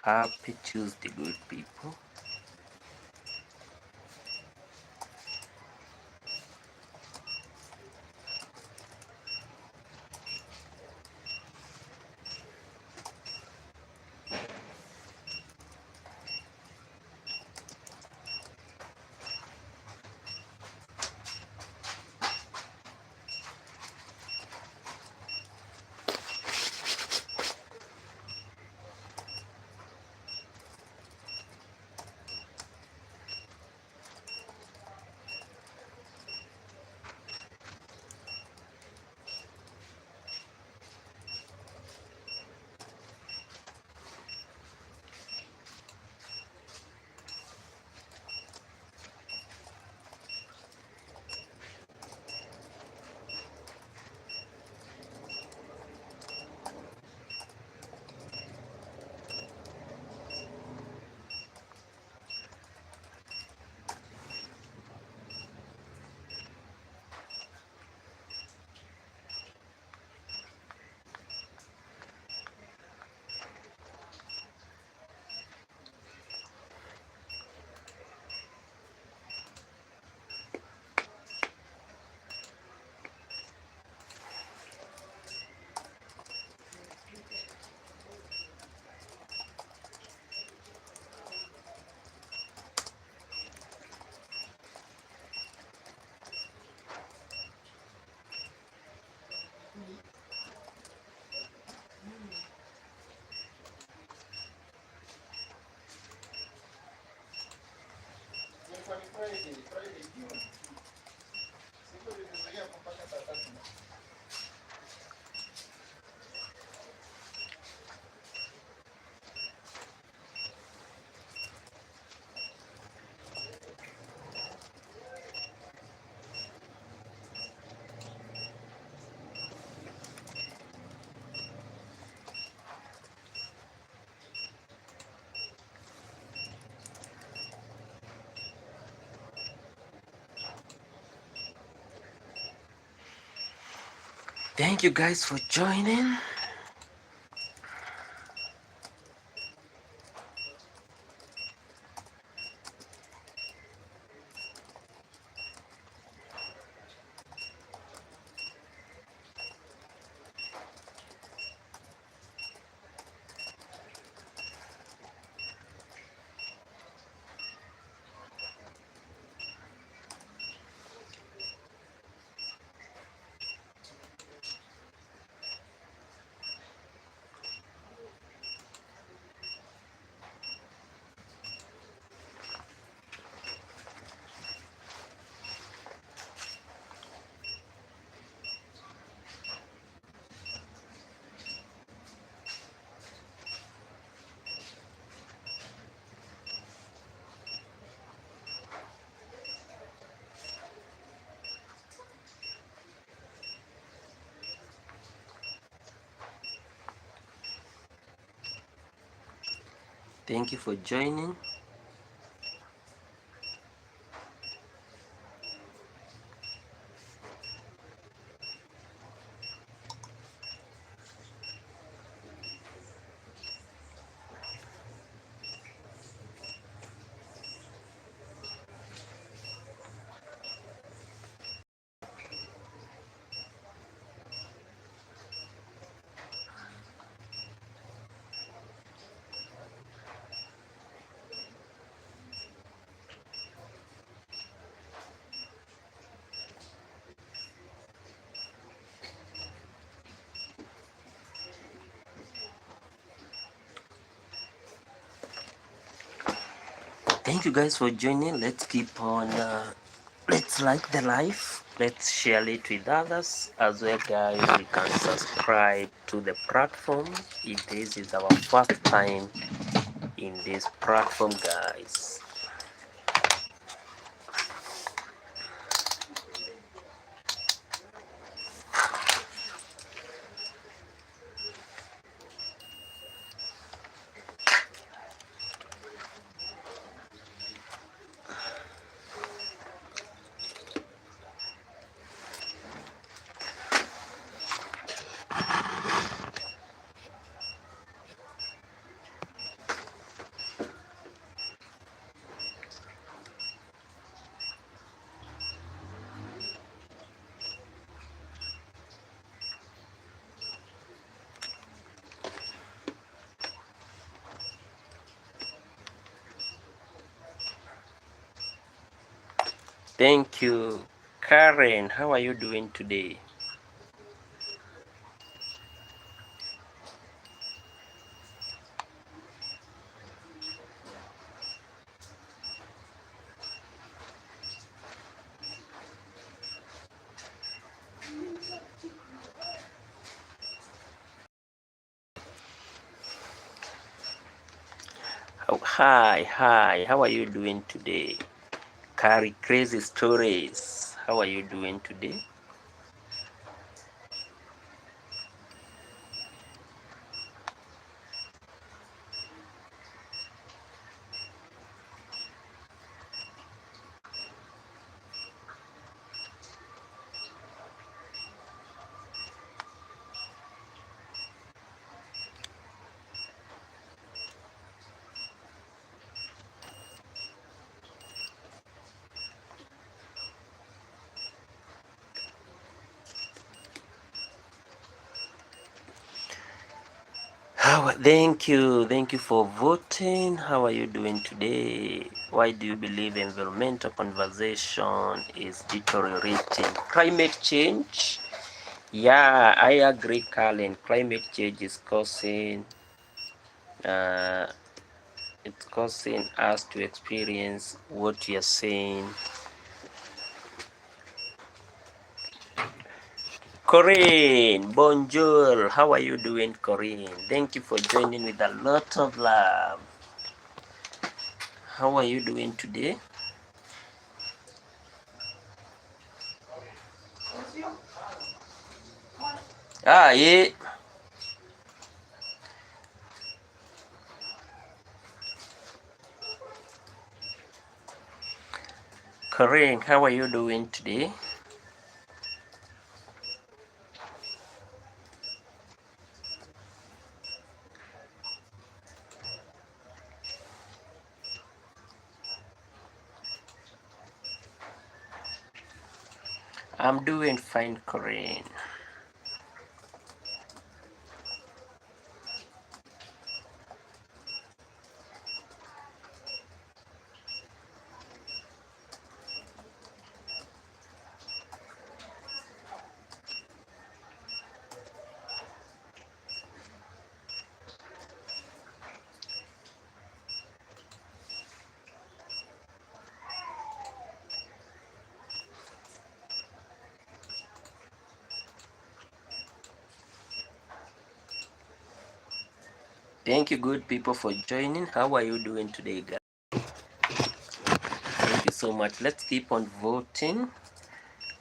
Happy Tuesday, good people. Thank you guys for joining. Thank you for joining. Thank you guys for joining. Let's keep on. Let's like the live. Let's share it with others as well, guys. You can subscribe to the platform if this is our first time in this platform, guys. Thank you. Karen, how are you doing today? Oh, hi, how are you doing today? Carry crazy stories. How are you doing today? Thank you for voting. How are you doing today? Why do you believe environmental conversation is deteriorating? Climate change? Yeah, I agree, Colin. Climate change is uh, it's causing us to experience what you're saying. Corinne, bonjour. How are you doing, Corinne? Thank you for joining with a lot of love. How are you doing today? Yeah. Corinne, how are you doing today? I'm doing fine, Corinne. Thank you, good people, for joining. How are you doing today, guys? Thank you so much. Let's keep on voting.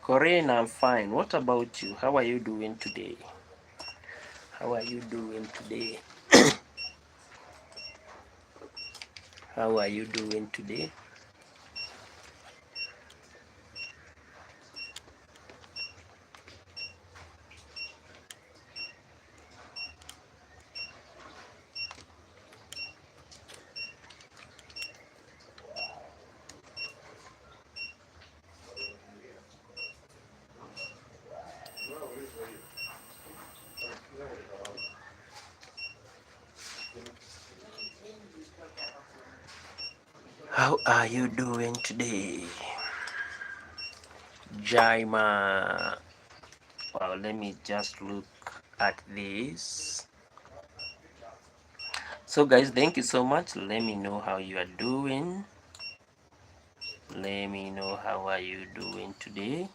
Corinne, I'm fine. What about you? How are you doing today? How are you doing today? How are you doing today? How are you doing today? Jaima. Well, let me just look at this. So guys, thank you so much. Let me know how you are doing. Let me know how are you doing today.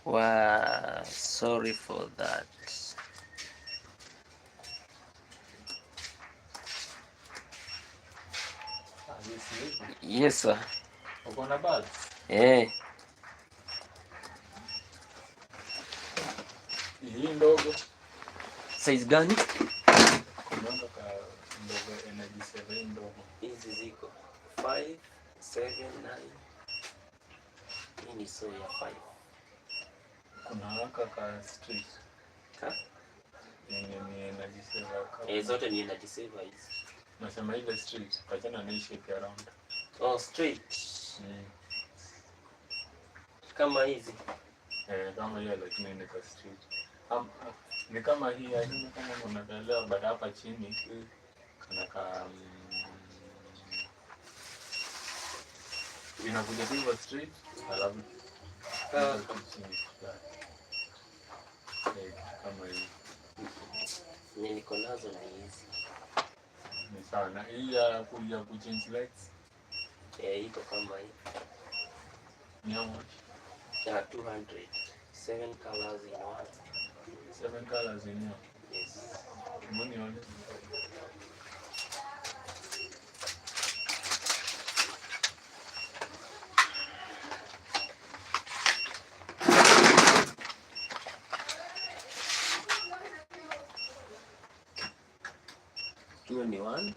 Wow, sorry for that. Yes sir. Eh. Hii ndogo size gani? Hizi ziko 5, 7, 9. Hii ni so ya 5. Kuna haka ka street. Ha? Ni energy saver. Zote ni energy saver hizi. Nasema ile street, achana na shape around. Oh, street. kama hizi. Kama hiyo lakini ni kwa street. Ni kama hii yani kama unaelewa baada hapa chini kana inakuja kwa street alafu chini. Kama hii. Niko nazo na hizi. Ni sana. Hii ya kuchange lights. Iko kama hii. Ni how much? 200. 7 colors in one. 7 colors in one. Yes. Money on it. Hiyo ni 1.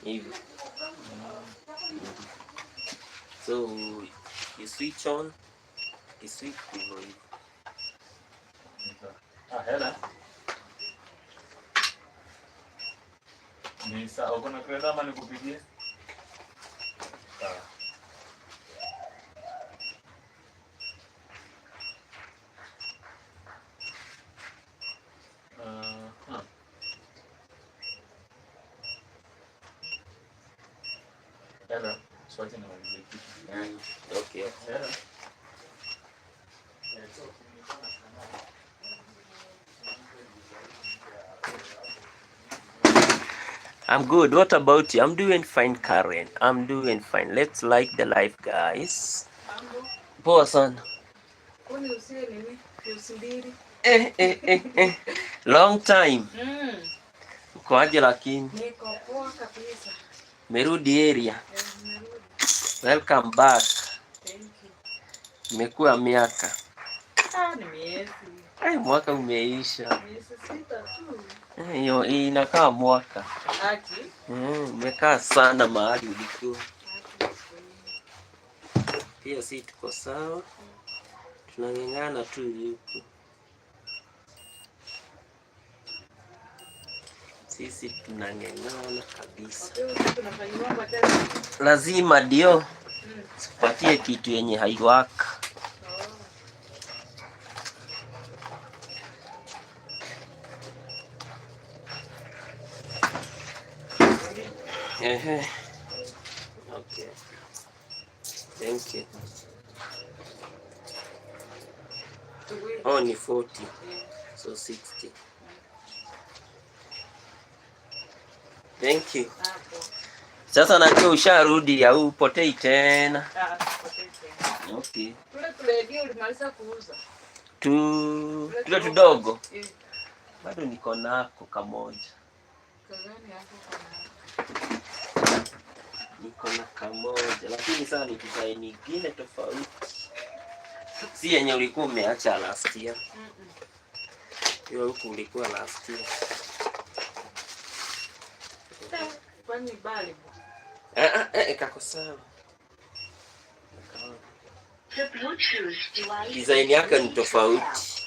Hivi. So you switch on, you switch hivyo hivi. Hela. Ni sawa, uko na credit ama nikupigie? Sawa. Hela, swati na mziki. Okay. Hela. I'm good. What about you? I'm doing fine, Karen. I'm doing fine. Let's like the life, guys. Poa sana. Long time. Uko aje lakini? Niko poa kabisa. Merudi area. Welcome back. Thank you. Imekuwa miaka. Ni miezi. Mwaka umeisha. Miezi 6 tu. Hiyo inakaa mwaka. Aki. Umekaa sana mahali ulikuwa. Pia si tuko sawa. Tunang'ang'ana tu huku. Sisi tunang'ang'ana kabisa. Lazima ndio. Sipatie kitu yenye haiwaka. Okay. Thank you. Oh, ni 40. So 60. Thank you. Sasa najua usharudi au upotei tena. Okay. Tule ulimaliza kuuza. Tule tudogo. Bado niko nako kamoja. Kagani hapo kana. Niko na kamoja lakini sasa ni design nyingine tofauti. Si yenye ulikuwa umeacha last year. Hiyo huko ulikuwa last year. Kwani bali? Kako sawa. Design yake ni tofauti.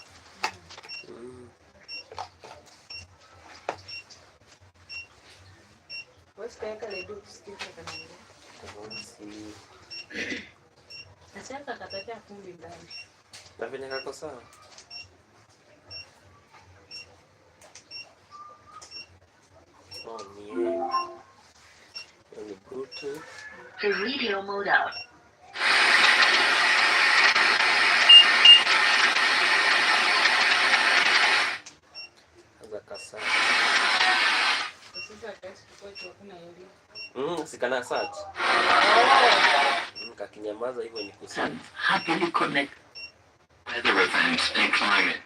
Wasiweka ledu kusikiza kanani. Achaka katakia kumbi ndani. Na venye kako sawa. Oh, ni Bluetooth. The radio mode out. Kasa. Sasa kazi kwa kuna yule. Sikana search. Kakinyamaza hivyo ni kusearch. Happily connect weather events and climate.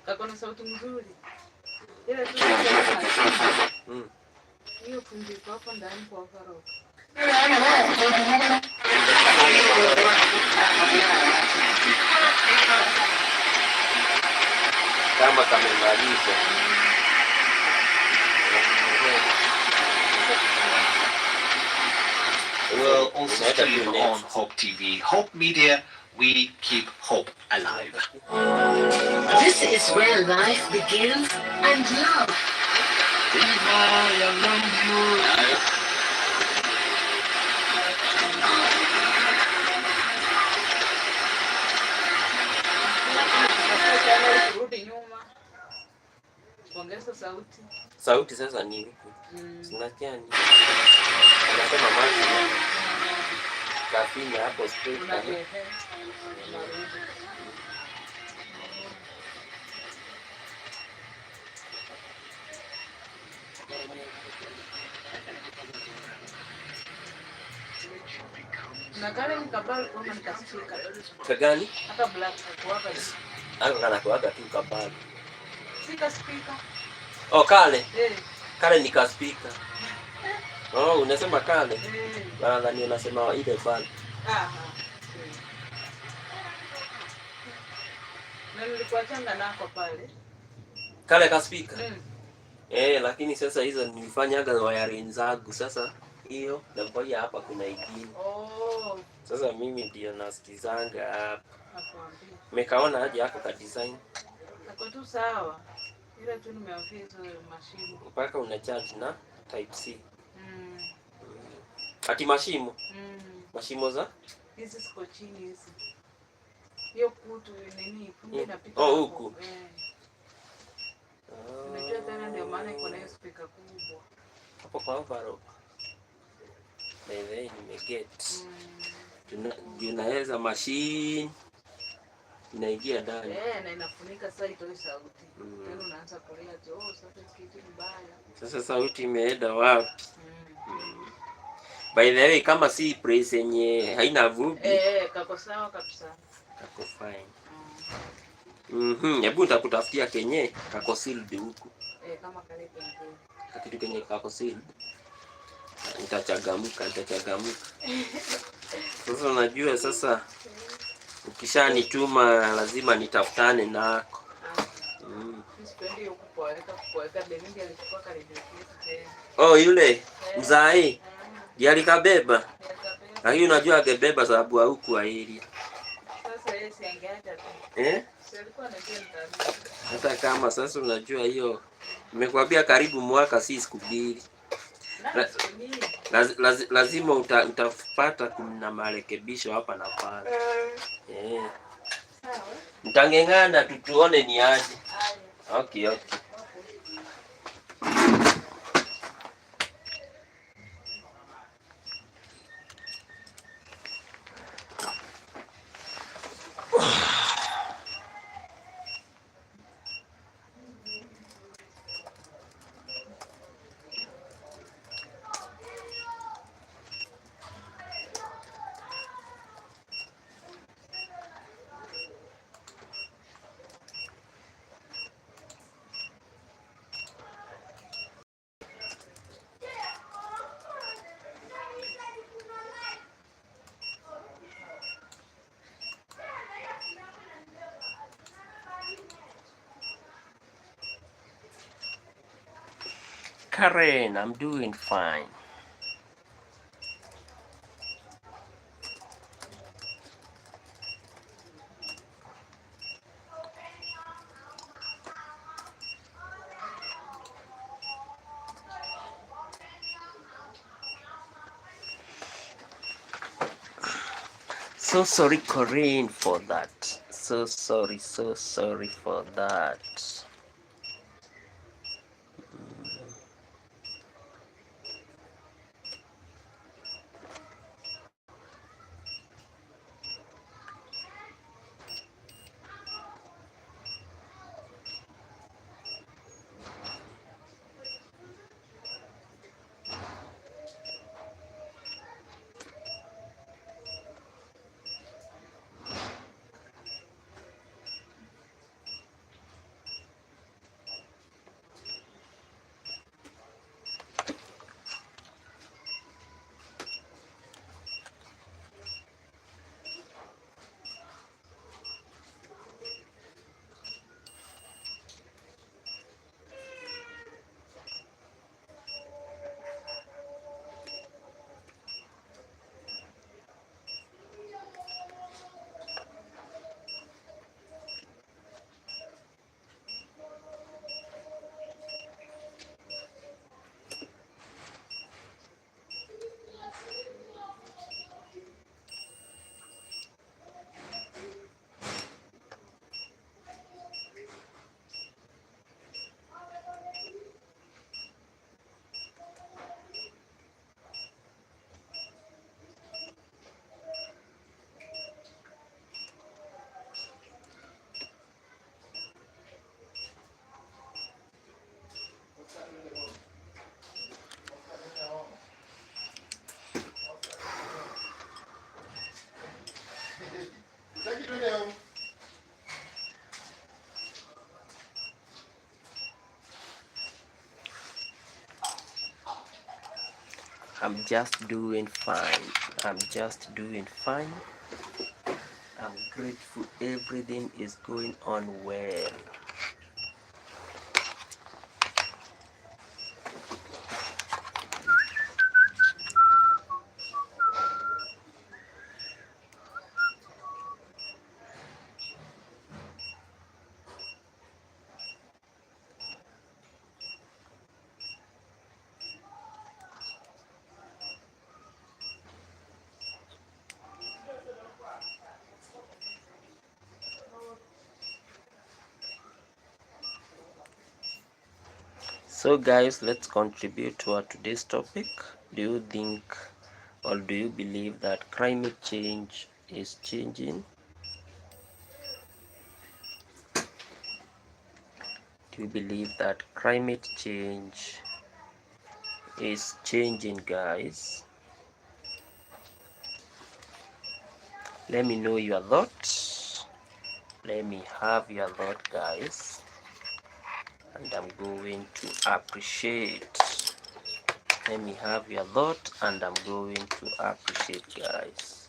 Kakona sauti mzuri. Ile tu. Hiyo fundi kwa hapo ndani kwa faroka. Kama kamemaliza. Will also stream on Hope TV. Hope Media, we keep hope alive. This is where life begins and love. Kurudi nyuma. Kuongeza sauti. Sauti sasa ni huku. Sinasikia ni. Anasema maji. Kafinya hapo speaker. Na kale nikabali kwa nikaspika. Kagani? Hata black hakuwaka. Ako kana kuaga tu kabali. Sika speaker. Oh, kale. Eh. Kale ni ka speaker. Oh, unasema kale? Eh. Bana ni unasema ile bali. Aha. Na nilikuwa changa nako pale. Kale ka speaker. Lakini sasa hizo nilifanyaga wiring zangu sasa hiyo na ngoja hapa kuna ingine. Oh. Sasa mimi ndio nasikizanga hapa. Nakwambia. Umekaona aje hapo ka design? Nako tu sawa. Ila tu nimeafia hizo mashimo. Mpaka una charge na type C. Ati mashimo? Mashimo za? Hizi siko chini hizi. Hiyo kutu nini? Kumbe inapita. Oh, huku. Unajua tena ndio maana iko na hiyo speaker kubwa. Hapo kwa overall. Bebe nimeget. Tunaweza machine inaingia ndani. Na inafunika sasa itoe sauti. Tena unaanza kulia sasa kitu mbaya. Sasa sauti imeenda wapi? By the way, kama si praise yenye haina vumbi. Kako sawa kabisa. Kako fine. Hebu nitakutafutia kenye kako sealed huku. Kama kale pengine. Kitu kenye kako sealed. Nitachagamuka. Sasa unajua sasa ukishanituma lazima nitafutane nako. Sipendi kupoeka Belinda alikuwa karibu tena. Oh, yule mzai. Ndiye alikabeba. Lakini unajua angebeba sababu huku area. Sasa yeye si angeacha tu. Si alikuwa anajua. Hata kama sasa unajua hiyo nimekwambia karibu mwaka si siku mbili. Lazima utapata kuna marekebisho hapa na pale. Sawa. Mtangengana tutuone ni aje. Okay. Karen, I'm doing fine. So sorry, Corinne, for that. So sorry for that. I'm just doing fine. I'm just doing fine. I'm grateful everything is going on well. So guys, let's contribute to our today's topic. Do you think or do you believe that climate change is changing? Do you believe that climate change is changing, guys? Let me know your thoughts. Let me have your thought, guys. And I'm going to appreciate. Let me have your thought and I'm going to appreciate, guys.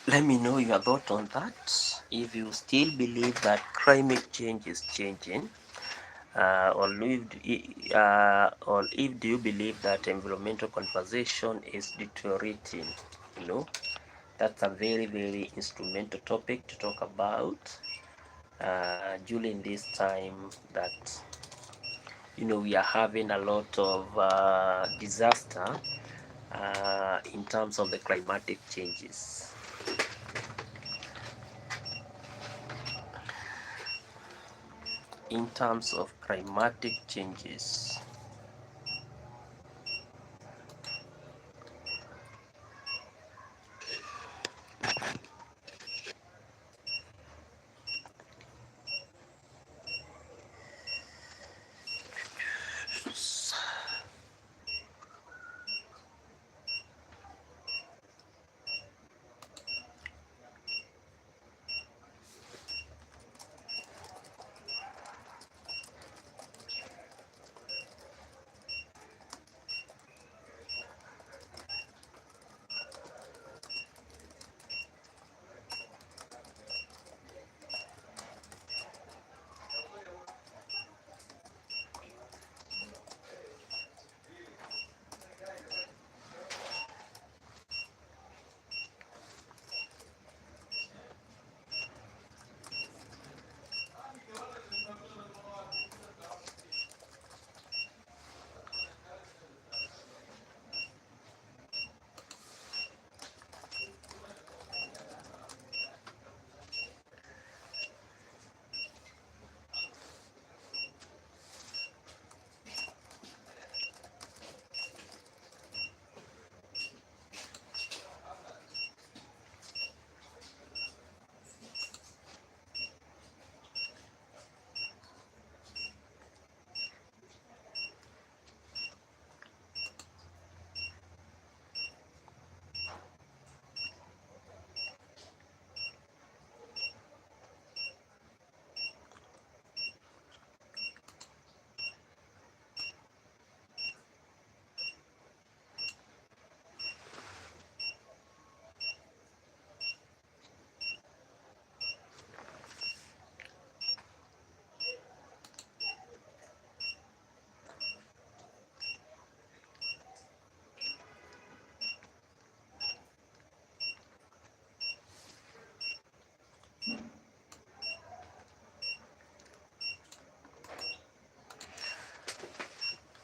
Let me know your thought on that. If you still believe that climate change is changing, or if do you believe that environmental conservation is deteriorating? You know, that's a very instrumental topic to talk about during this time that we are having a lot of disaster in terms of the climatic changes. In terms of climatic changes.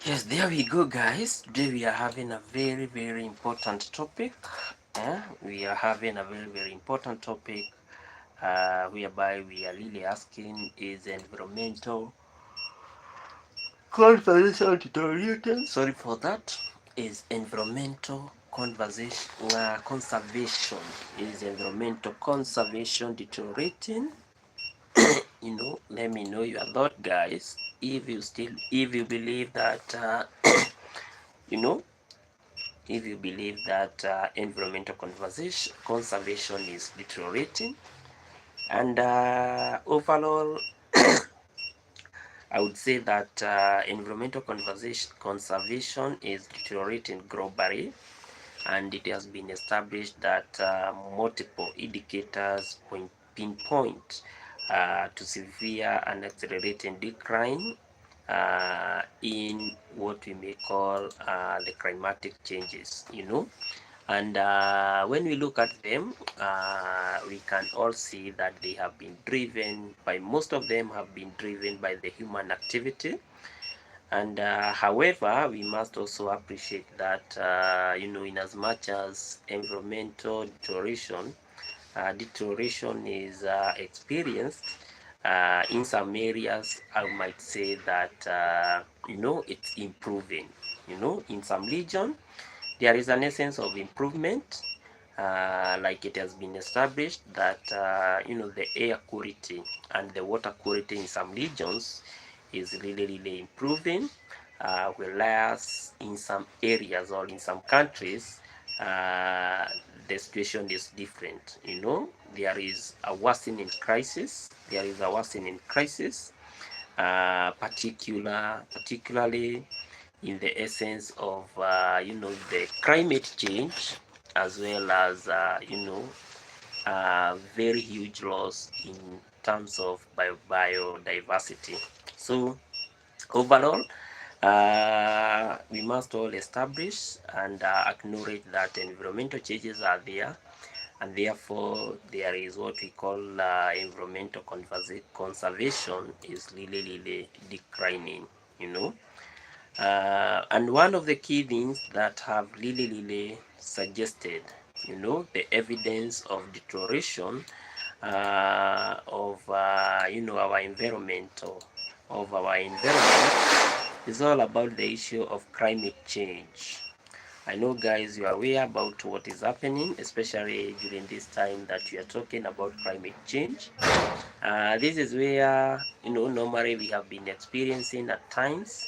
Yes, there we go, guys. Today we are having a very important topic. We are having a very important topic whereby we are really asking, is environmental conservation deteriorating? Sorry for that. Is environmental conservation is environmental conservation deteriorating? Let me know your thought, guys. If you believe that you know if you believe that environmental conservation is deteriorating, and overall I would say that environmental conservation is deteriorating globally, and it has been established that multiple indicators pinpoint to severe and accelerating decline in what we may call the climatic changes, and when we look at them, we can all see that they have been driven by, most of them have been driven by the human activity. And however, we must also appreciate that, in as much as environmental deterioration is experienced in some areas, I might say that, it's improving. In some region, there is an essence of improvement, like it has been established that the air quality and the water quality in some regions is really improving, whereas in some areas or in some countries the situation is different. There is a worsening crisis. Particularly in the essence of the climate change, as well as very huge loss in terms of biodiversity. So overall, we must all establish and acknowledge that environmental changes are there, and therefore there is what we call environmental conservation is really declining. And one of the key things that have really suggested, the evidence of deterioration of our environment, is all about the issue of climate change. I know, guys, you are aware about what is happening, especially during this time that we are talking about climate change. This is where, normally we have been experiencing at times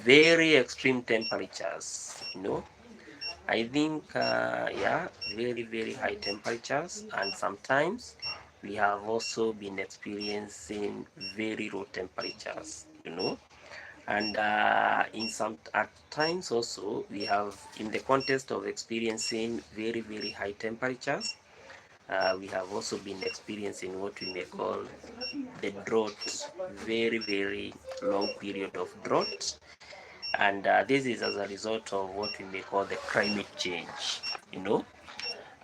very extreme temperatures. I think, very high temperatures, and sometimes we have also been experiencing very low temperatures. And in some at times also we have, in the context of experiencing very high temperatures, we have also been experiencing what we may call the drought, very long period of drought, and this is as a result of what we may call the climate change.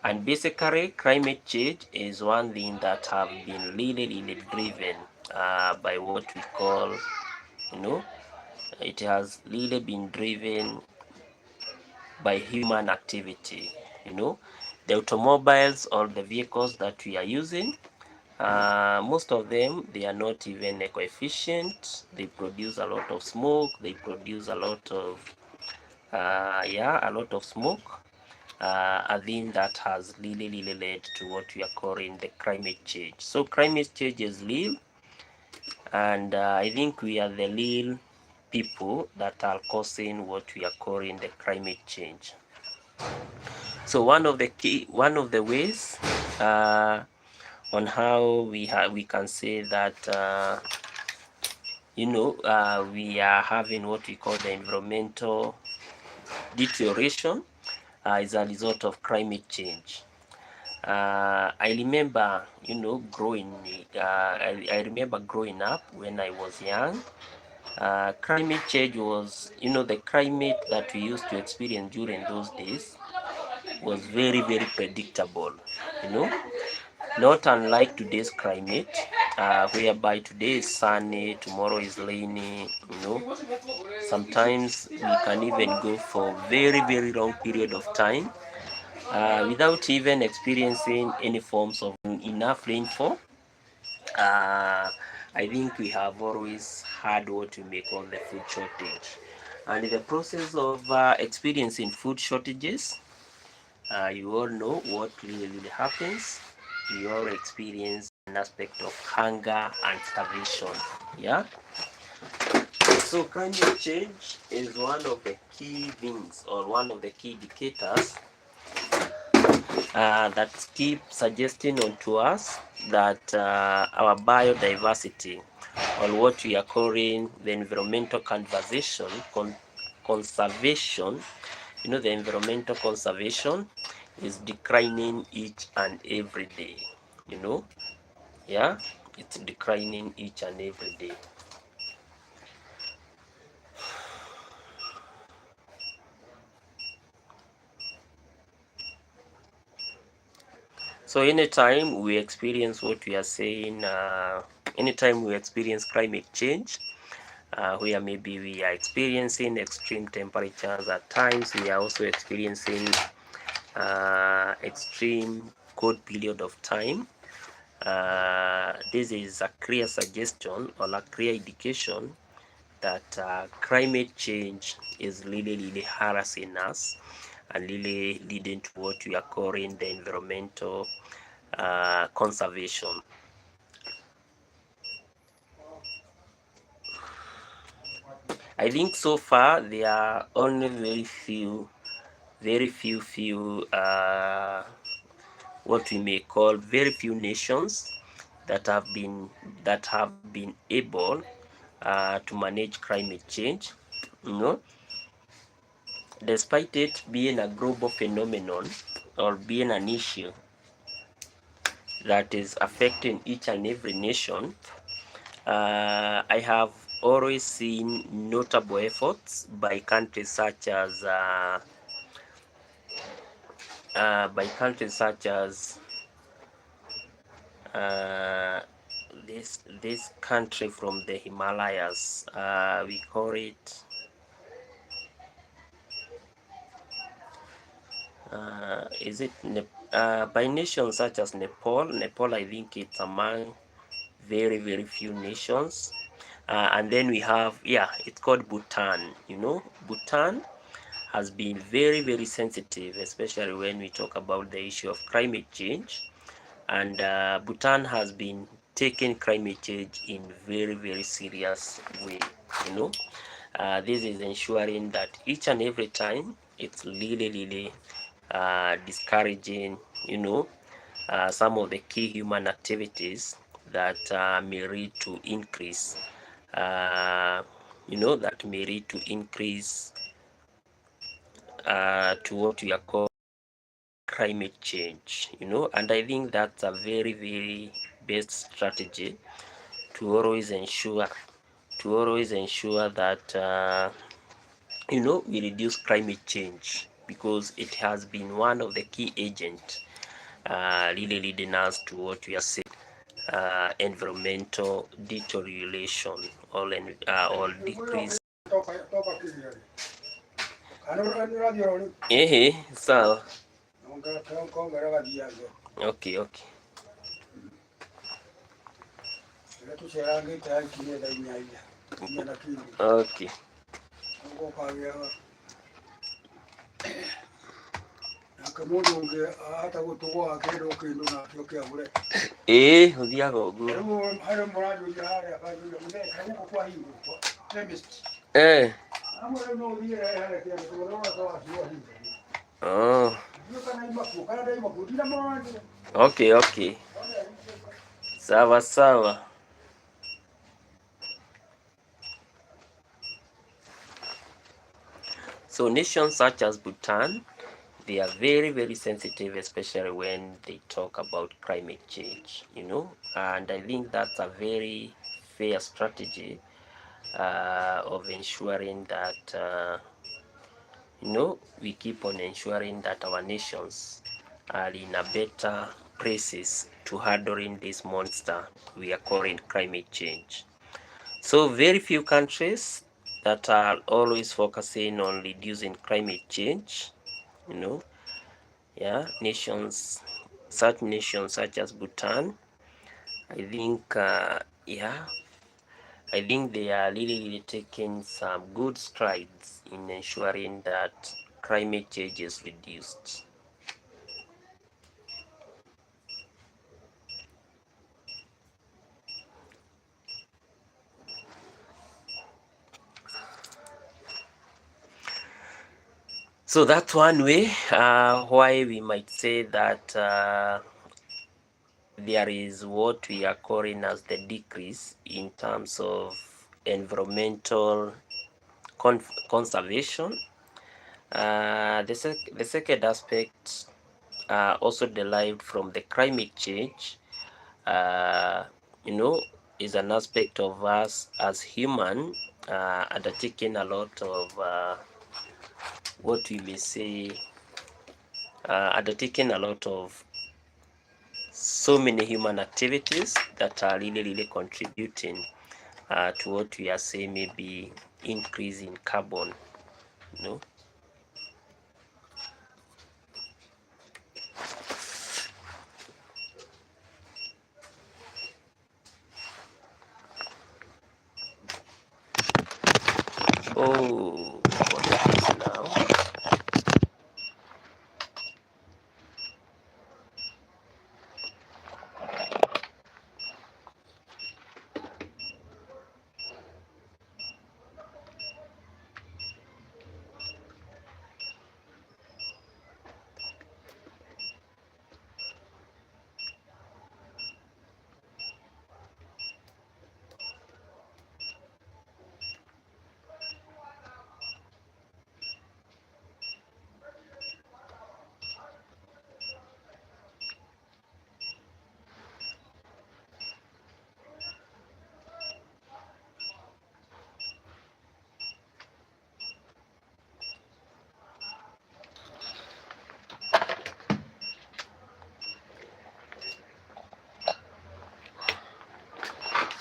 And basically climate change is one thing that have been really driven by what we call, it has really been driven by human activity. The automobiles or the vehicles that we are using, most of them, they are not even eco-efficient. They produce a lot of smoke. They produce a lot of smoke. A thing that has really led to what we are calling the climate change. So climate change is real, and I think we are the real people that are causing what we are calling the climate change. So one of the ways on how we can say that we are having what we call the environmental deterioration is a result of climate change. I remember, I remember growing up when I was young. Climate change was, the climate that we used to experience during those days was very predictable. Not unlike today's climate, whereby today is sunny, tomorrow is rainy. Sometimes we can even go for very long period of time without even experiencing any forms of enough rainfall. I think we have always had what we may call the food shortage, and in the process of experiencing food shortages, You all know what really happens. We all experience an aspect of hunger and starvation. Yeah. So climate change is one of the key things or one of the key indicators that keep suggesting onto us that our biodiversity, or what we are calling the environmental conservation, the environmental conservation is declining each and every day. Yeah, it's declining each and every day. So anytime we experience what we are saying, anytime we experience climate change, where maybe we are experiencing extreme temperatures, at times we are also experiencing extreme cold period of time. This is a clear suggestion or a clear indication that climate change is really harassing us and really leading to what we are calling the environmental conservation. I think so far there are only very few what we may call very few nations that have been able to manage climate change. Despite it being a global phenomenon or being an issue that is affecting each and every nation, I have always seen notable efforts by countries such as this country from the Himalayas. We call it is it by nations such as Nepal. Nepal, I think it's among very few nations. And then we have, it's called Bhutan. Bhutan has been very sensitive, especially when we talk about the issue of climate change. And Bhutan has been taking climate change in very serious way. This is ensuring that each and every time it's really discouraging some of the key human activities that may lead to increase that may lead to increase to what we are called climate change. And I think that's a very best strategy to always ensure that we reduce climate change, because it has been one of the key agents really leading us to what we are saying environmental deterioration or decrease. Sawa. Okay. Okay. Uthiaga ũguo. Oh. Okay. Sawa. So nations such as Bhutan, they are very sensitive, especially when they talk about climate change, and I think that's a very fair strategy of ensuring that we keep on ensuring that our nations are in a better places to handling this monster we are calling climate change. So very few countries that are always focusing on reducing climate change, nations such as Bhutan. I think they are really taking some good strides in ensuring that climate change is reduced. So that's one way why we might say that there is what we are calling as the decrease in terms of environmental conservation. The second aspect also derived from the climate change, uh, you know, is an aspect of us as human undertaking a lot of what we may say, undertaking a lot of so many human activities that are really contributing to what we are saying maybe increase in carbon, you know. Oh, what is this now?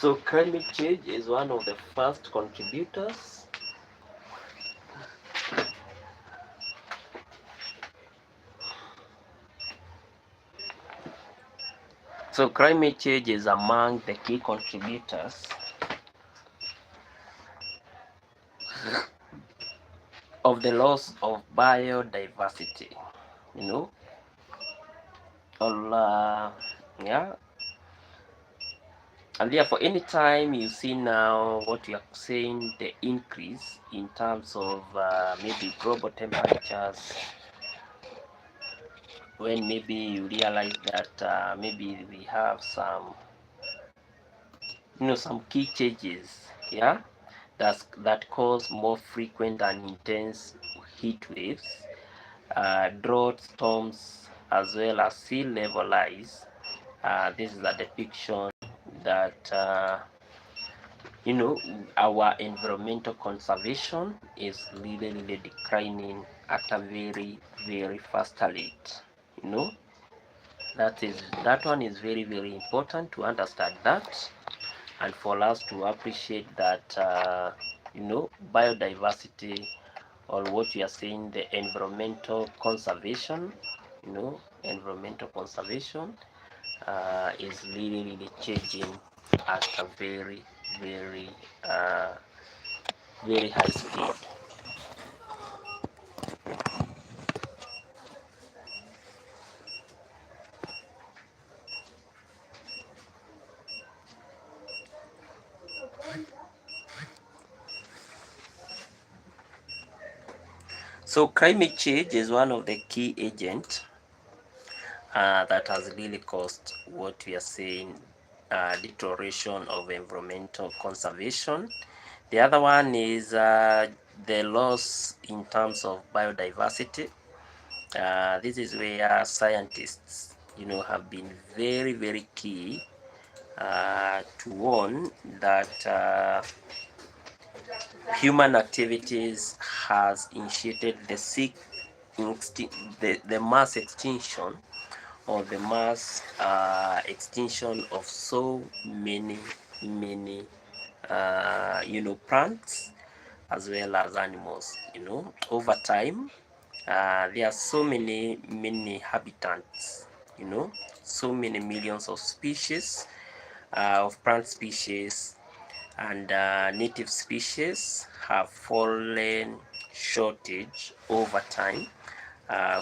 So climate change is one of the first contributors. So climate change is among the key contributors of the loss of biodiversity, you know. Or, yeah, and therefore anytime you see now what you are saying, the increase in terms of maybe global temperatures, when maybe you realize that maybe we have some, some key changes, yeah, that cause more frequent and intense heat waves, drought, storms, as well as sea level rise. This is a depiction that our environmental conservation is really declining at a very fast rate. You know, that one is very important to understand that, and for us to appreciate that biodiversity, or what we are saying, the environmental conservation, environmental conservation is really changing at a very uh, very high speed. So climate change is one of the key agents that has really caused what we are saying, deterioration of environmental conservation. The other one is the loss in terms of biodiversity. This is where scientists, have been very key to warn that human activities has initiated the mass extinction, or the mass extinction of so many plants as well as animals. Over time, there are so many habitats, so many millions of species of plant species and native species have fallen shortage over time,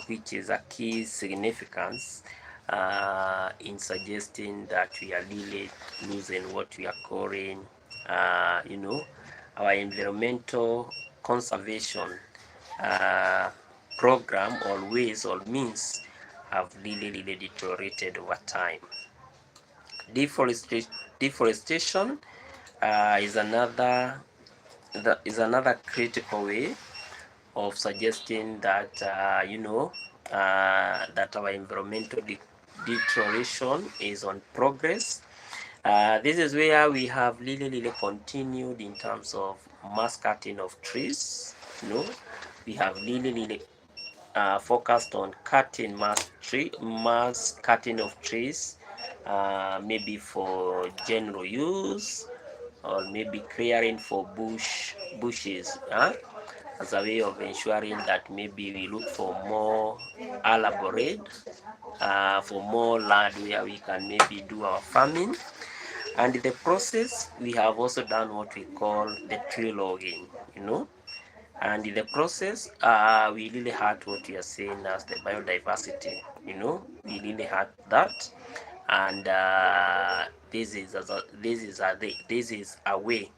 which is a key significance in suggesting that we are really losing what we are calling, our environmental conservation, program or ways or means have really deteriorated over time. Deforestation is another critical way of suggesting that that our environmental deterioration is on progress. This is where we have really continued in terms of mass cutting of trees. We have really focused on cutting mass cutting of trees, maybe for general use, or maybe clearing for bushes, as a way of ensuring that maybe we look for more elaborate, for more land where we can maybe do our farming. And in the process, we have also done what we call the tree logging. And in the process, we really hurt what we are saying as the biodiversity. We really hurt that, and this is a way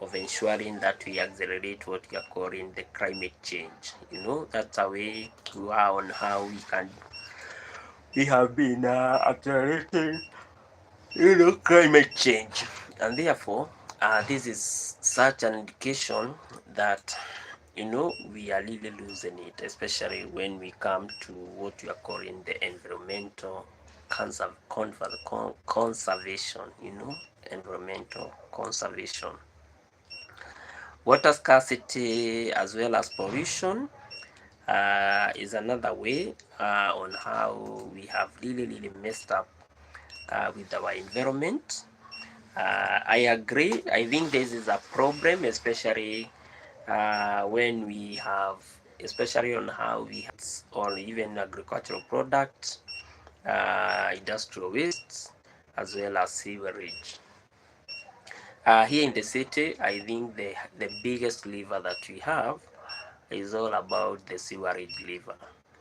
of ensuring that we accelerate what we are calling the climate change. That's a way to on how we have been accelerating climate change. And therefore, this is such an indication that we are really losing it, especially when we come to what we are calling the environmental conservation. Environmental conservation. Water scarcity as well as pollution is another way on how we have really messed up with our environment. I agree. I think this is a problem, especially when we have, especially on how we have, or even agricultural products, industrial wastes, as well as sewerage. Here in the city, I think the biggest lever that we have is all about the sewerage lever,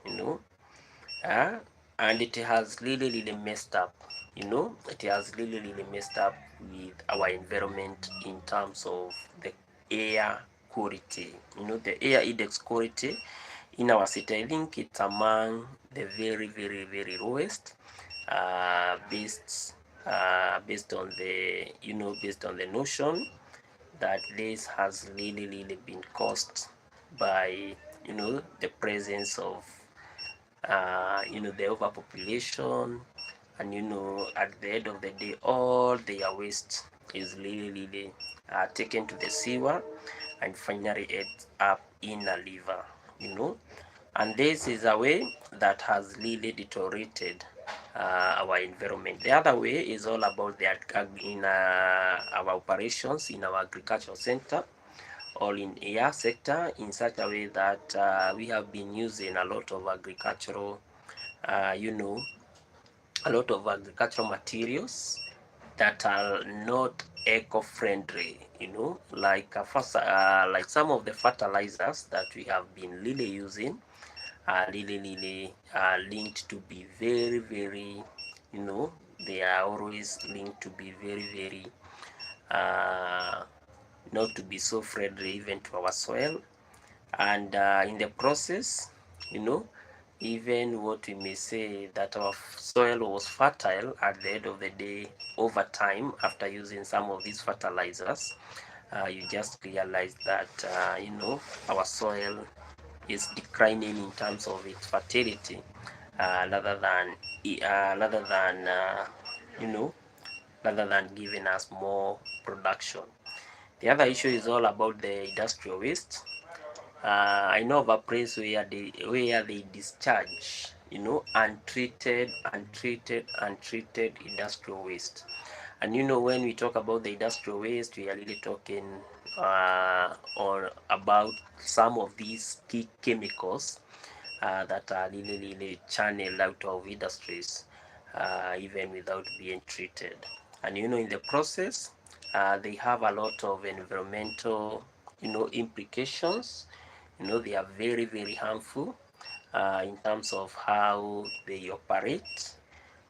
you know, uh, and it has really messed up. It has really messed up with our environment in terms of the air quality. The air index quality in our city, I think it's among the very lowest, based on the notion that this has really been caused by the presence of the overpopulation, and at the end of the day, all their waste is really taken to the sewer and finally ends up in a river. And this is a way that has really deteriorated our environment. The other way is all about in our operations in our agricultural center or in air sector, in such a way that we have been using a lot of agricultural materials that are not eco-friendly, like some of the fertilizers that we have been really using are really linked to be very, they are always linked to be very not to be so friendly even to our soil. And in the process, even what we may say that our soil was fertile, at the end of the day, over time, after using some of these fertilizers, you just realize that our soil is declining in terms of its fertility, rather than you know rather than giving us more production. The other issue is all about the industrial waste. I know of a place where they discharge, untreated industrial waste. And when we talk about the industrial waste, we are really talking or about some of these key chemicals that are really channeled out of industries, even without being treated. And in the process, they have a lot of environmental, implications. They are very harmful in terms of how they operate,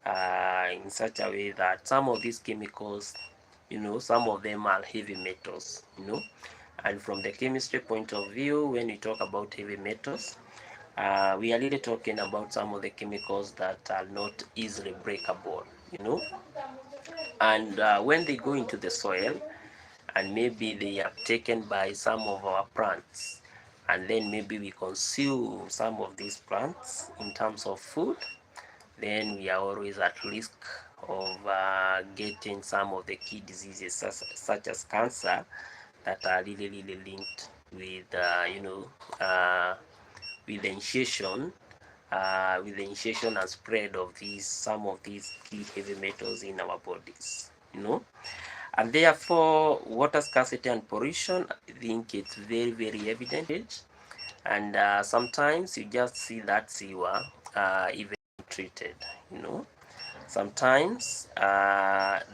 in such a way that some of these chemicals, some of them are heavy metals. And from the chemistry point of view, when we talk about heavy metals, We are really talking about some of the chemicals that are not easily breakable, and when they go into the soil and maybe they are taken by some of our plants, and then maybe we consume some of these plants in terms of food, then we are always at risk of getting some of the key diseases such as cancer that are really linked with uh, with the initiation and spread of some of these key heavy metals in our bodies, and therefore water scarcity and pollution, I think it's very evident, and sometimes you just see that sewer even treated, sometimes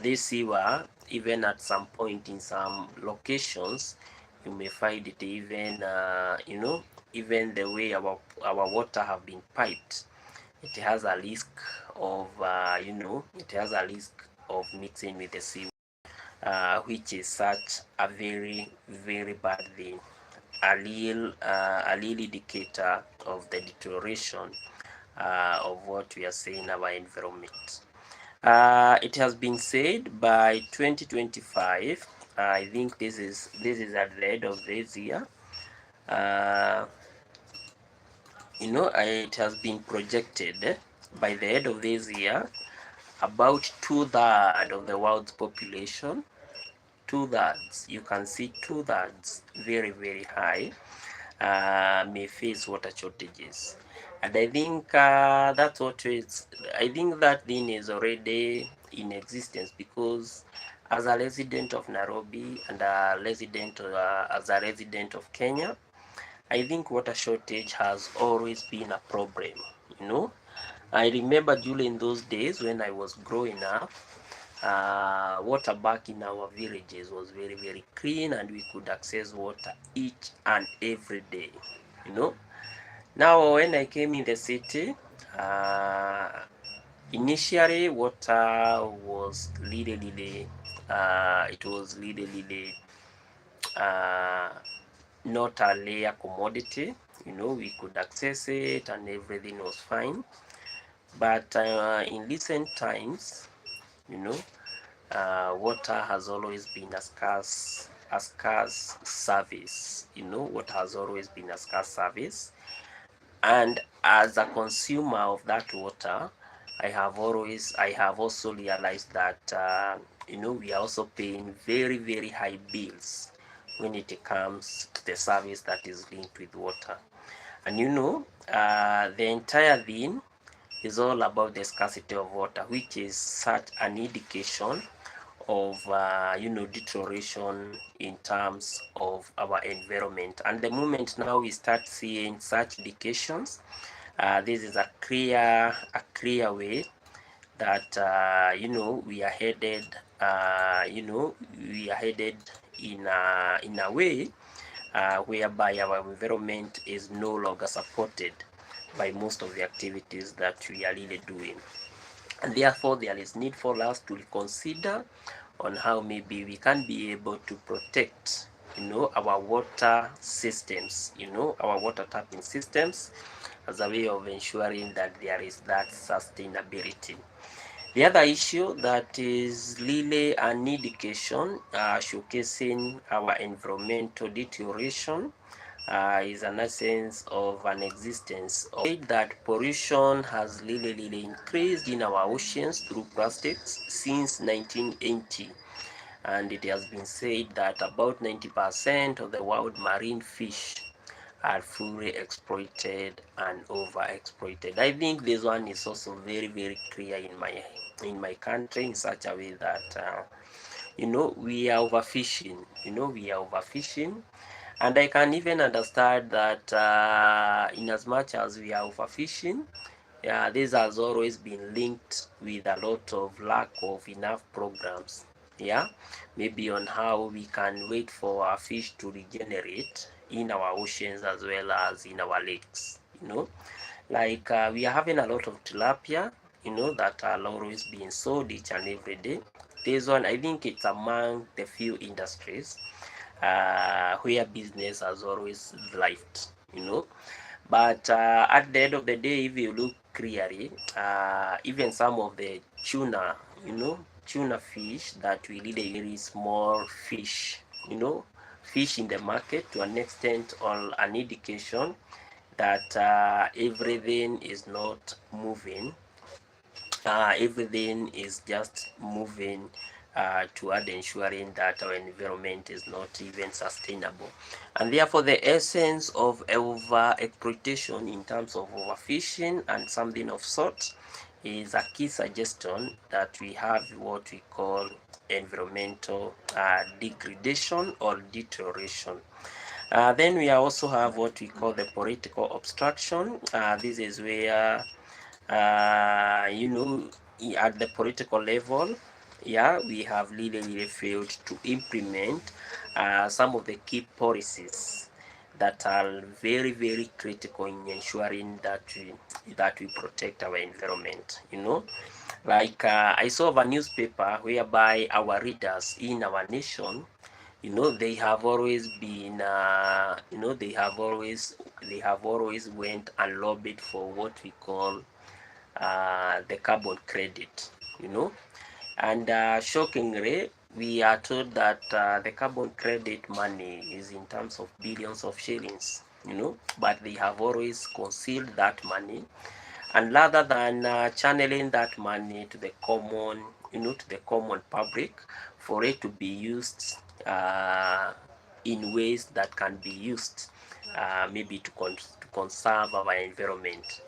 this sewer, even at some point in some locations, you may find it even even the way our water have been piped, it has a risk of mixing with the sea, which is such a very bad thing, a real indicator of the deterioration of what we are seeing in our environment. It has been said by 2025, I think this is at the end of this year, it has been projected by the end of this year, about two-thirds of the world's population, two-thirds, you can see two-thirds, very high, may face water shortages. And I think that's what it's, I think that thing is already in existence, because as a resident of Nairobi and as a resident of Kenya, I think water shortage has always been a problem. I remember during those days when I was growing up, water back in our villages was very clean, and we could access water each and every day. Now when I came in the city, initially water was really it was really not a rare commodity. We could access it and everything was fine, but in recent times, water has always been a scarce service. Water has always been a scarce service, and as a consumer of that water, I have also realized that we are also paying very high bills when it comes to the service that is linked with water. And the entire thing is all about the scarcity of water, which is such an indication of deterioration in terms of our environment. And the moment now we start seeing such indications, this is a clear way that we are headed in a way whereby our environment is no longer supported by most of the activities that we are really doing. And therefore there is need for us to consider on how maybe we can be able to protect our water systems, our water tapping systems, as a way of ensuring that there is that sustainability. The other issue that is really an indication showcasing our environmental deterioration is an essence of an existence of that pollution has really increased in our oceans through plastics since 1980, and it has been said that about 90% of the world marine fish are fully exploited and overexploited. I think this one is also very clear in my country, in such a way that we are overfishing. And I can even understand that in as much as we are overfishing, this has always been linked with a lot of lack of enough programs. Maybe on how we can wait for our fish to regenerate in our oceans as well as in our lakes. Like we are having a lot of tilapia, that are always being sold each and every day. This one, I think it's among the few industries where business has always thrived, But at the end of the day, if you look clearly, even some of the tuna, tuna fish that we really very small fish, fish in the market to an extent or an indication that everything is not moving. Everything is just moving toward ensuring that our environment is not even sustainable, and therefore the essence of over exploitation in terms of overfishing and something of sort is a key suggestion that we have what we call environmental degradation or deterioration. Then we also have what we call the political obstruction. This is where at the political level, yeah, we have really failed to implement some of the key policies that are very critical in ensuring that we protect our environment. Like I saw a newspaper whereby our readers in our nation, they have always been they have always went and lobbied for what we call the carbon credit, and shockingly, we are told that the carbon credit money is in terms of billions of shillings, but they have always concealed that money, and rather than channeling that money to the common, to the common public, for it to be used in ways that can be used maybe to conserve our environment.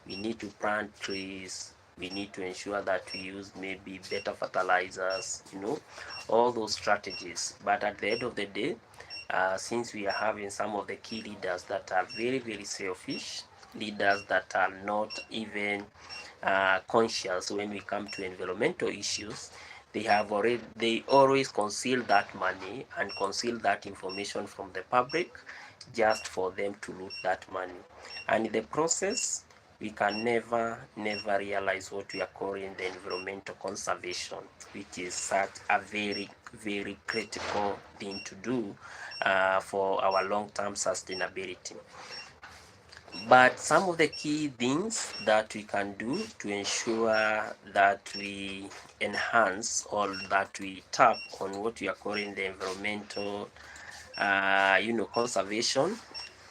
We need to plant trees, we need to ensure that we use maybe better fertilizers, all those strategies. But at the end of the day, since we are having some of the key leaders that are very selfish, leaders that are not even conscious when we come to environmental issues, they always conceal that money and conceal that information from the public just for them to loot that money, and in the process we can never realize what we are calling the environmental conservation, which is such a very critical thing to do for our long-term sustainability. But some of the key things that we can do to ensure that we enhance or that we tap on what we are calling the environmental conservation.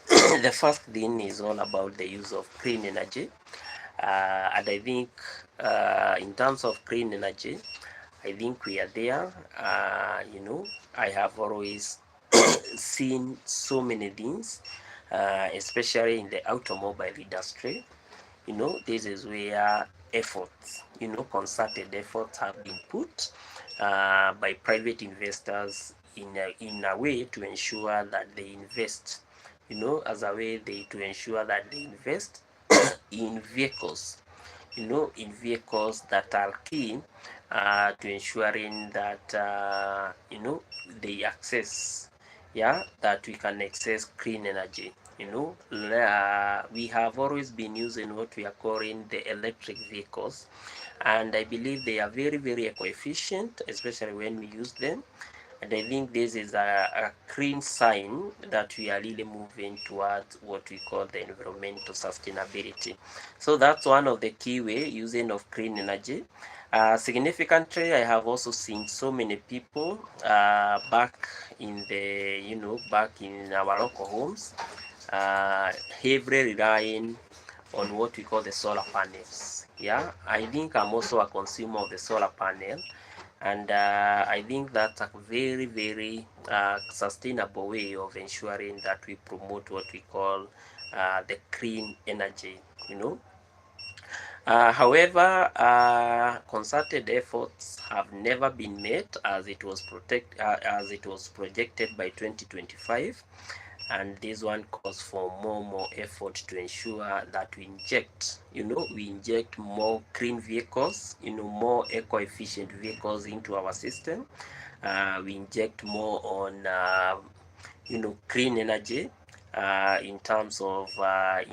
The first thing is all about the use of clean energy, and I think in terms of clean energy, I think we are there. I have always seen so many things, especially in the automobile industry. This is where efforts, concerted efforts have been put by private investors in a way to ensure that they invest, as a way to ensure that they invest in vehicles, in vehicles that are key to ensuring that, they access, that we can access clean energy. We have always been using what we are calling the electric vehicles, and I believe they are very eco-efficient, especially when we use them. And I think this is a clean sign that we are really moving towards what we call the environmental sustainability. So that's one of the key way using of clean energy. Significantly, I have also seen so many people back in our local homes, heavily relying on what we call the solar panels. Yeah, I think I'm also a consumer of the solar panel, and I think that's a very sustainable way of ensuring that we promote what we call the clean energy. However, concerted efforts have never been made as it was projected by 2025, and this one calls for more effort to ensure that we inject more clean vehicles, more eco-efficient vehicles into our system. We inject more on clean energy in terms of our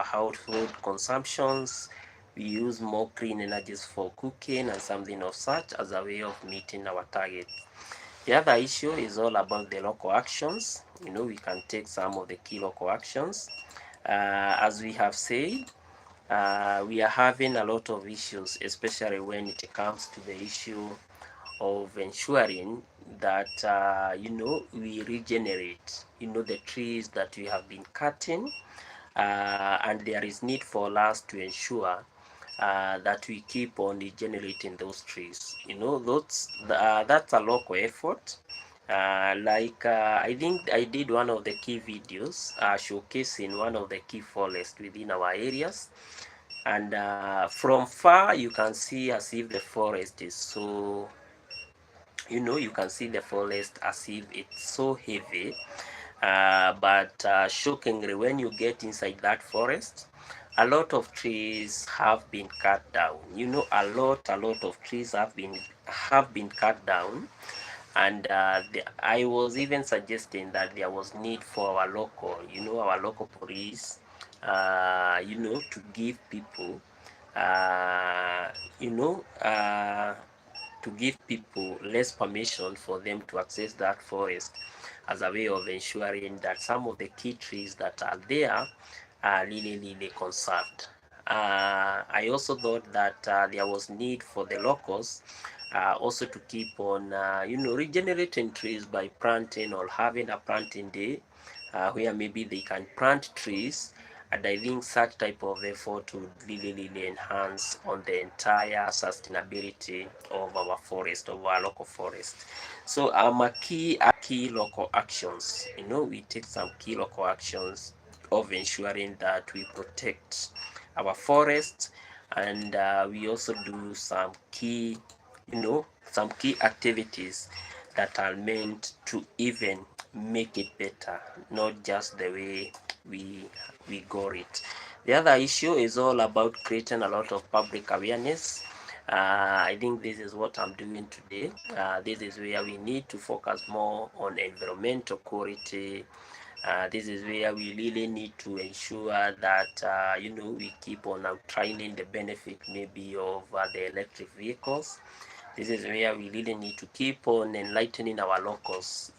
household consumptions. We use more clean energies for cooking and something of such as a way of meeting our targets. The other issue is all about the local actions. we can take some of the key local actions. As we have said, we are having a lot of issues, especially when it comes to the issue of ensuring that we regenerate the trees that we have been cutting, and there is need for us to ensure that we keep on regenerating those trees. That's a local effort. I think I did one of the key videos showcasing one of the key forests within our areas, and from far you can see as if the forest is so, you can see the forest as if it's so heavy, but shockingly, when you get inside that forest, a lot of trees have been cut down. A lot of trees have been cut down, and I was even suggesting that there was need for our local police, to give people, uh, you know, uh, to give people less permission for them to access that forest, as a way of ensuring that some of the key trees that are there are really conserved. I also thought that there was need for the locals also to keep on, regenerating trees by planting or having a planting day, where maybe they can plant trees. And I think such type of effort would really enhance on the entire sustainability of our forest, of our local forest. So a key local actions. We take some key local actions of ensuring that we protect our forests, and we also do some key activities that are meant to even make it better, not just the way we got it. The other issue is all about creating a lot of public awareness. I think this is what I'm doing today. This is where we need to focus more on environmental quality. This is where we really need to ensure that we keep on outlining the benefit maybe of the electric vehicles. This is where we really need to keep on enlightening our locals,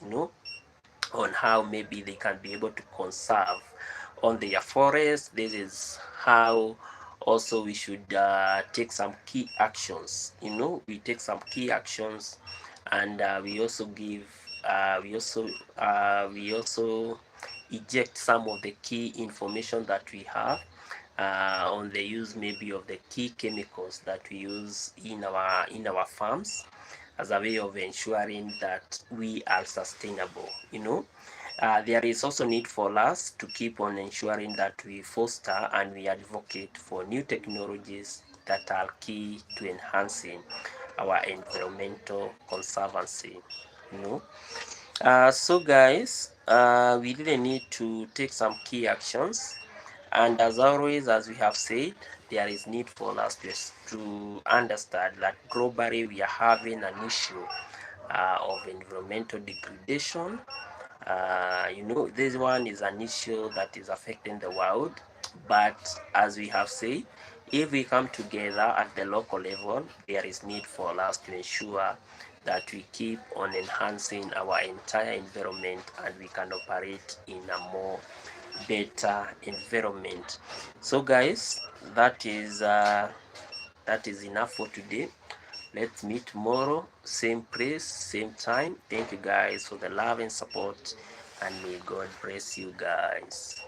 on how maybe they can be able to conserve on their forest. This is how also we should take some key actions. We take some key actions, and we also give we also eject some of the key information that we have on the use maybe of the key chemicals that we use in our farms, as a way of ensuring that we are sustainable. There is also need for us to keep on ensuring that we foster and we advocate for new technologies that are key to enhancing our environmental conservancy. So guys, we really need to take some key actions, and as always, as we have said, there is need for us to understand that globally we are having an issue of environmental degradation. This one is an issue that is affecting the world, but as we have said, if we come together at the local level, there is need for us to ensure that we keep on enhancing our entire environment, and we can operate in a more better environment. So guys, that is enough for today. Let's meet tomorrow, same place, same time. Thank you guys for the love and support, and may God bless you guys.